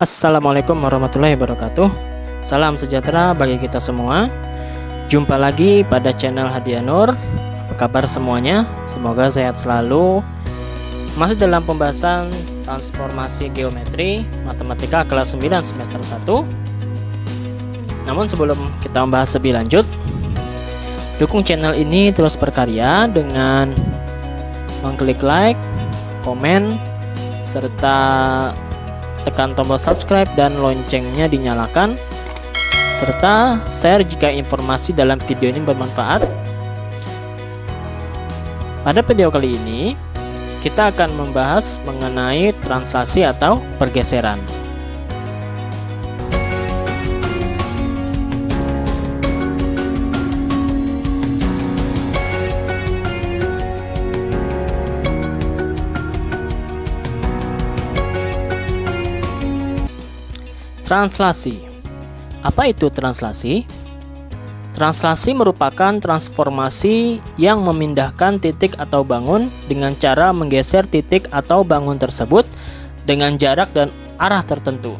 Assalamualaikum warahmatullahi wabarakatuh. Salam sejahtera bagi kita semua. Jumpa lagi pada channel Hadiah Nur. Apa kabar semuanya? Semoga sehat selalu. Masih dalam pembahasan transformasi geometri matematika kelas 9 semester 1. Namun sebelum kita membahas lebih lanjut, dukung channel ini terus berkarya dengan mengklik like, komen, serta tekan tombol subscribe dan loncengnya dinyalakan, serta share jika informasi dalam video ini bermanfaat. Pada video kali ini kita akan membahas mengenai translasi atau pergeseran. Translasi. Apa itu translasi? Translasi merupakan transformasi yang memindahkan titik atau bangun dengan cara menggeser titik atau bangun tersebut dengan jarak dan arah tertentu.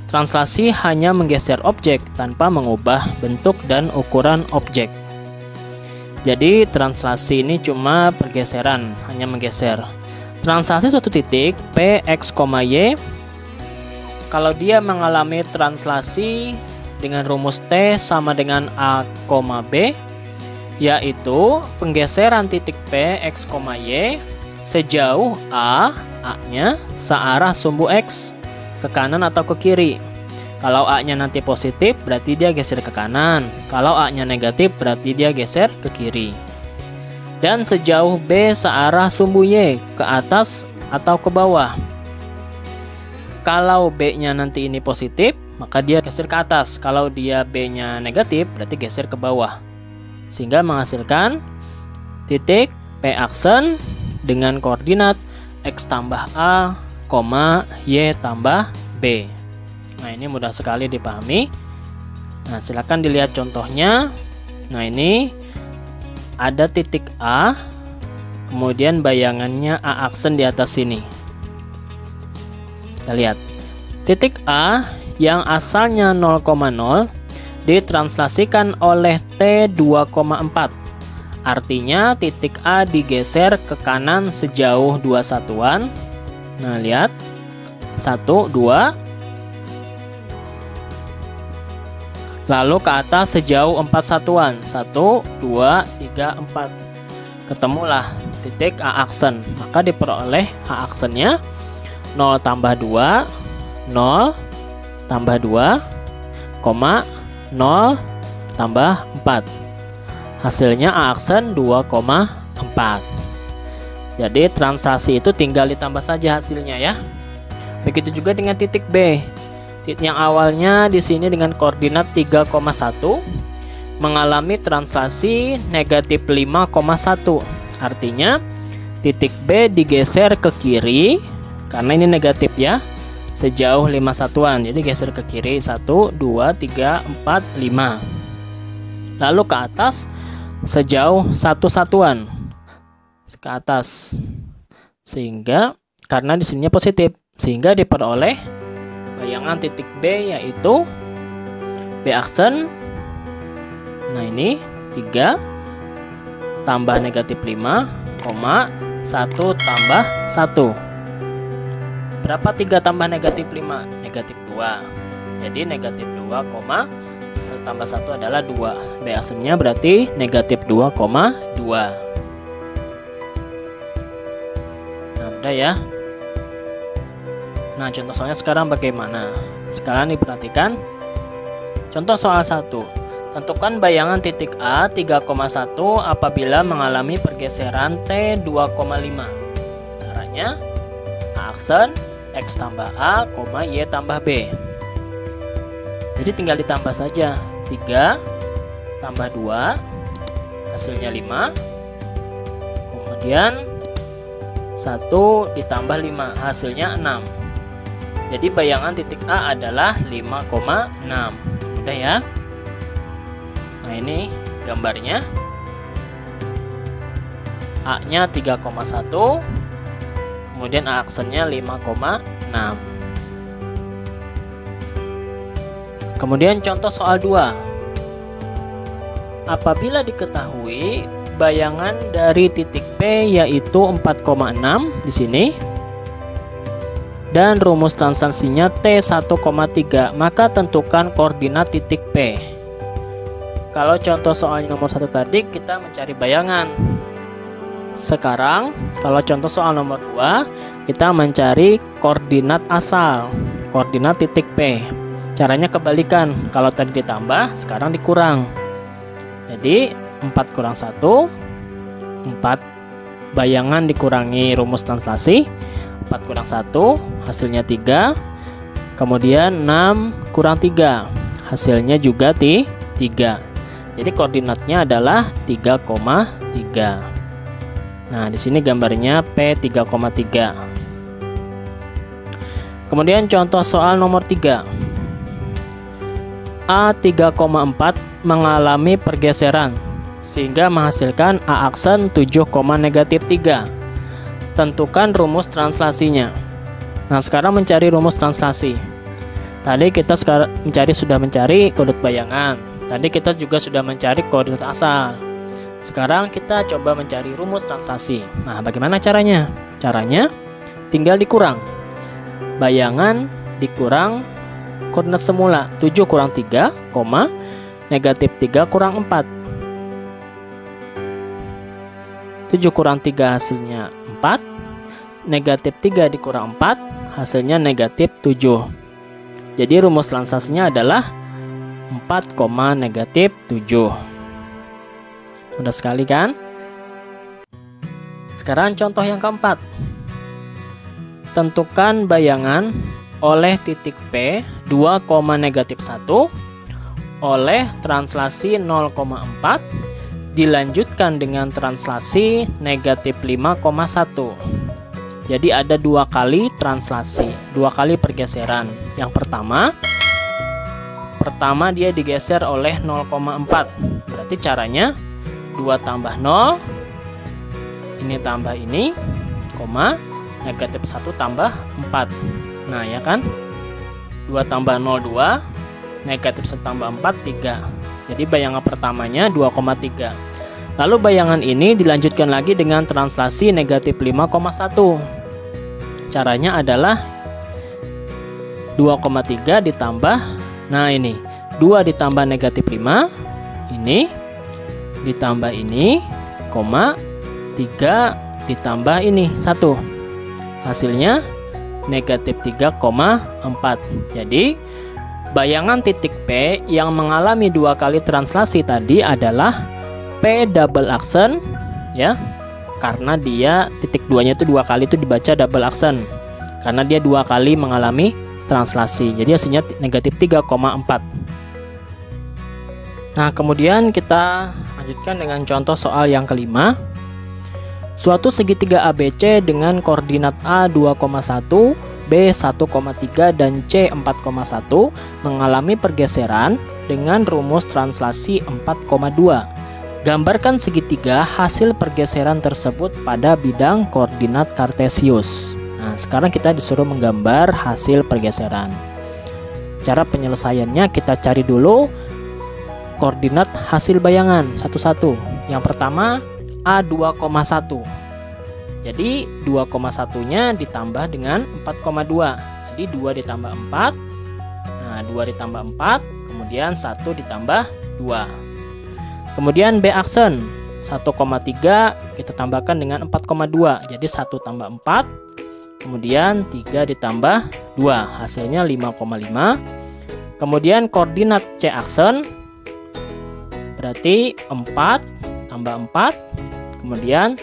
Translasi hanya menggeser objek tanpa mengubah bentuk dan ukuran objek. Jadi translasi ini cuma pergeseran, hanya menggeser. Translasi suatu titik P, X, Y kalau dia mengalami translasi dengan rumus T sama dengan A, B, yaitu penggeseran titik P, X, Y sejauh A-nya searah sumbu X ke kanan atau ke kiri. Kalau A-nya nanti positif berarti dia geser ke kanan, kalau A-nya negatif berarti dia geser ke kiri. Dan sejauh B searah sumbu Y ke atas atau ke bawah. Kalau B-nya nanti ini positif, maka dia geser ke atas. Kalau dia B-nya negatif, berarti geser ke bawah. Sehingga menghasilkan titik P aksen dengan koordinat X tambah A, Y tambah B. Nah, ini mudah sekali dipahami. Nah, silakan dilihat contohnya. Nah, ini ada titik A, kemudian bayangannya A aksen di atas sini. Kita lihat, titik A yang asalnya 0,0 ditranslasikan oleh T 2,4. Artinya titik A digeser ke kanan sejauh 2 satuan. Nah, lihat. 1, 2. Lalu ke atas sejauh 4 satuan. 1, 2, 3, 4. Ketemulah titik A aksen. Maka diperoleh A aksennya 0 tambah 2, 0 tambah 2, 0 tambah 4. Hasilnya A aksen 2,4. Jadi translasi itu tinggal ditambah saja hasilnya ya. Begitu juga dengan titik B. Titik yang awalnya di sini dengan koordinat 3,1 mengalami translasi negatif 5,1. Artinya titik B digeser ke kiri. Karena ini negatif ya, sejauh 5 satuan, jadi geser ke kiri 1, 2, 3, 4, 5. Lalu ke atas sejauh 1 satuan ke atas, sehingga karena di sininya positif, sehingga diperoleh bayangan titik B yaitu B aksen. Nah, ini 3 tambah negatif 5, 1 tambah 1. Berapa 3 tambah negatif 5? Negatif 2. Jadi negatif 2, tambah 1 adalah 2. B aksennya berarti negatif 2,2. Nah, udah ya. Nah, contoh soalnya sekarang bagaimana? Sekarang diperhatikan. Contoh soal 1. Tentukan bayangan titik A 3,1 apabila mengalami pergeseran T 2,5. Caranya A aksen X tambah A, Y tambah B. Jadi tinggal ditambah saja. 3 tambah 2 hasilnya 5. Kemudian 1 ditambah 5 hasilnya 6. Jadi bayangan titik A adalah 5,6. Mudah ya. Nah, ini gambarnya. A-nya 3,1, kemudian aksennya 5,6. Kemudian contoh soal 2. Apabila diketahui bayangan dari titik P yaitu 4,6 di sini dan rumus translasinya T1,3, maka tentukan koordinat titik P. Kalau contoh soal nomor 1 tadi kita mencari bayangan. Sekarang kalau contoh soal nomor 2 kita mencari koordinat asal, koordinat titik P. Caranya kebalikan, kalau tadi ditambah sekarang dikurang. Jadi 4 kurang 1, 4 bayangan dikurangi rumus translasi, 4 kurang 1 hasilnya 3. Kemudian 6 kurang 3 hasilnya juga 3. Jadi koordinatnya adalah 3,3. Nah, di sini gambarnya P 3,3. Kemudian contoh soal nomor 3. A 3,4 mengalami pergeseran sehingga menghasilkan A aksen 7,-3. Tentukan rumus translasinya. Nah, sekarang mencari rumus translasi. Tadi kita sudah mencari koordinat bayangan. Tadi kita juga sudah mencari koordinat asal. Sekarang kita coba mencari rumus translasi. Nah, bagaimana caranya? Caranya tinggal dikurang. Bayangan dikurang koordinat semula, 7 kurang 3, -3 kurang 4. 7 kurang 3 hasilnya 4, -3 dikurang 4 hasilnya -7. Jadi rumus translasinya adalah 4, -7. Mudah sekali kan? Sekarang contoh yang keempat. Tentukan bayangan oleh titik P 2,-1 oleh translasi 0,4 dilanjutkan dengan translasi -5,1. Jadi ada 2 kali translasi, 2 kali pergeseran. Yang pertama dia digeser oleh 0,4. Berarti caranya 2 tambah 0, ini tambah ini, -1 tambah 4. Nah, ya kan? 2 tambah 0, 2, -1 tambah 4, 3. Jadi bayangan pertamanya 2,3. Lalu bayangan ini dilanjutkan lagi dengan translasi -5,1. Caranya adalah 2,3 ditambah, nah ini 2 ditambah -5, ini ditambah ini, 3 ditambah ini 1. Hasilnya -3,4. Jadi bayangan titik P yang mengalami 2 kali translasi tadi adalah P double aksen, ya, karena dia titik 2-nya itu 2 kali itu dibaca double aksen karena dia 2 kali mengalami translasi. Jadi hasilnya -3,4. Nah, kemudian kita lanjutkan dengan contoh soal yang kelima. Suatu segitiga ABC dengan koordinat A 2,1, B 1,3 dan C 4,1 mengalami pergeseran dengan rumus translasi 4,2. Gambarkan segitiga hasil pergeseran tersebut pada bidang koordinat kartesius. Nah, sekarang kita disuruh menggambar hasil pergeseran. Cara penyelesaiannya kita cari dulu koordinat hasil bayangan satu-satu. Yang pertama A 2,1. Jadi 2,1-nya ditambah dengan 4,2. Jadi 2 ditambah 4. Nah, 2 ditambah 4, kemudian 1 ditambah 2. Kemudian B aksen 1,3 kita tambahkan dengan 4,2. Jadi 1 tambah 4, kemudian 3 ditambah 2, hasilnya 5,5. Kemudian koordinat C aksen berarti 4 tambah 4, kemudian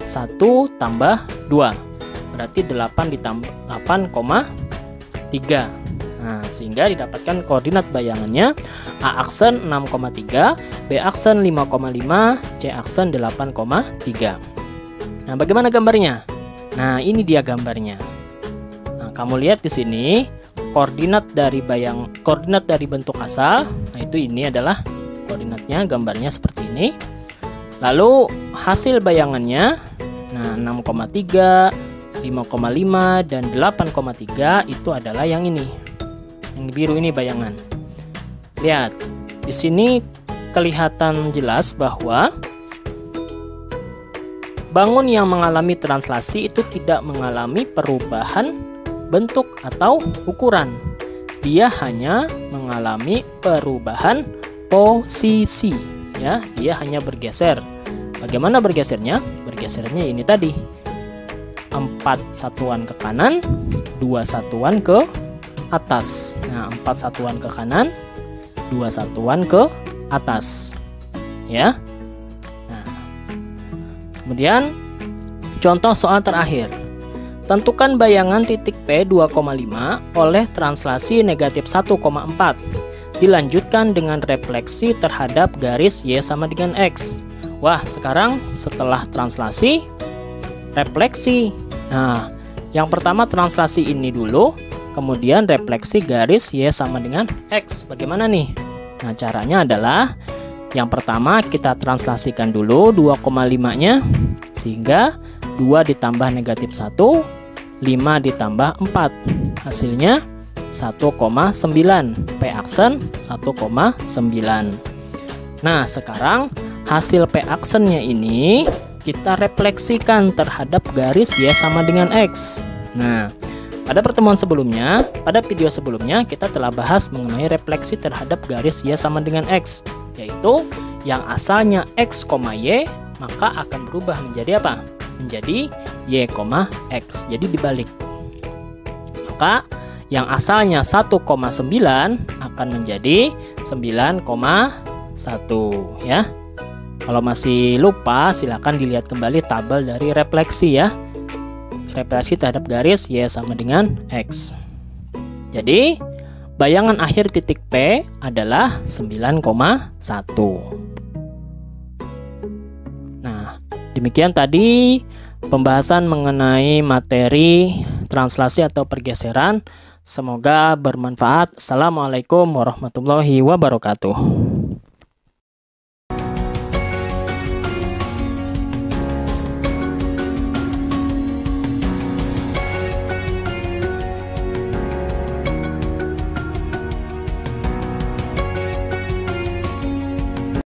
1 tambah 2, berarti 8 ditambah 8,3. Nah, sehingga didapatkan koordinat bayangannya A aksen 6,3, B aksen 5,5, C aksen 8,3. Nah, bagaimana gambarnya? Nah, ini dia gambarnya. Nah, kamu lihat di sini koordinat dari bentuk asal. Nah, itu ini adalah koordinatnya, gambarnya seperti ini. Lalu hasil bayangannya, nah 6,3, 5,5 dan 8,3 itu adalah yang ini. Yang biru ini bayangan. Lihat, di sini kelihatan jelas bahwa bangun yang mengalami translasi itu tidak mengalami perubahan bentuk atau ukuran. Dia hanya mengalami perubahan posisi, ya. Dia hanya bergeser. Bagaimana bergesernya? Bergesernya ini tadi. 4 satuan ke kanan, 2 satuan ke atas. Nah, 4 satuan ke kanan, 2 satuan ke atas. Ya. Nah. Kemudian contoh soal terakhir. Tentukan bayangan titik P 2,5 oleh translasi negatif 1,4. Dilanjutkan dengan refleksi terhadap garis Y sama dengan X. Wah, sekarang setelah translasi, refleksi. Nah, yang pertama translasi ini dulu, kemudian refleksi garis Y sama dengan X. Bagaimana nih? Nah, caranya adalah yang pertama kita translasikan dulu 2,5-nya, sehingga 2 ditambah negatif 1, 5 ditambah 4. Hasilnya 1,9. P aksen 1,9. Nah, sekarang hasil P aksennya ini kita refleksikan terhadap garis Y sama dengan X. Nah, pada pertemuan sebelumnya, pada video sebelumnya kita telah bahas mengenai refleksi terhadap garis Y sama dengan X, yaitu yang asalnya X, Y, maka akan berubah menjadi apa? Menjadi Y, X. Jadi dibalik. Maka yang asalnya 1,9 akan menjadi 9,1 ya. Kalau masih lupa, silakan dilihat kembali tabel dari refleksi ya. Refleksi terhadap garis Y sama dengan X. Jadi, bayangan akhir titik P adalah 9,1. Nah, demikian tadi pembahasan mengenai materi translasi atau pergeseran. Semoga bermanfaat. Assalamualaikum warahmatullahi wabarakatuh.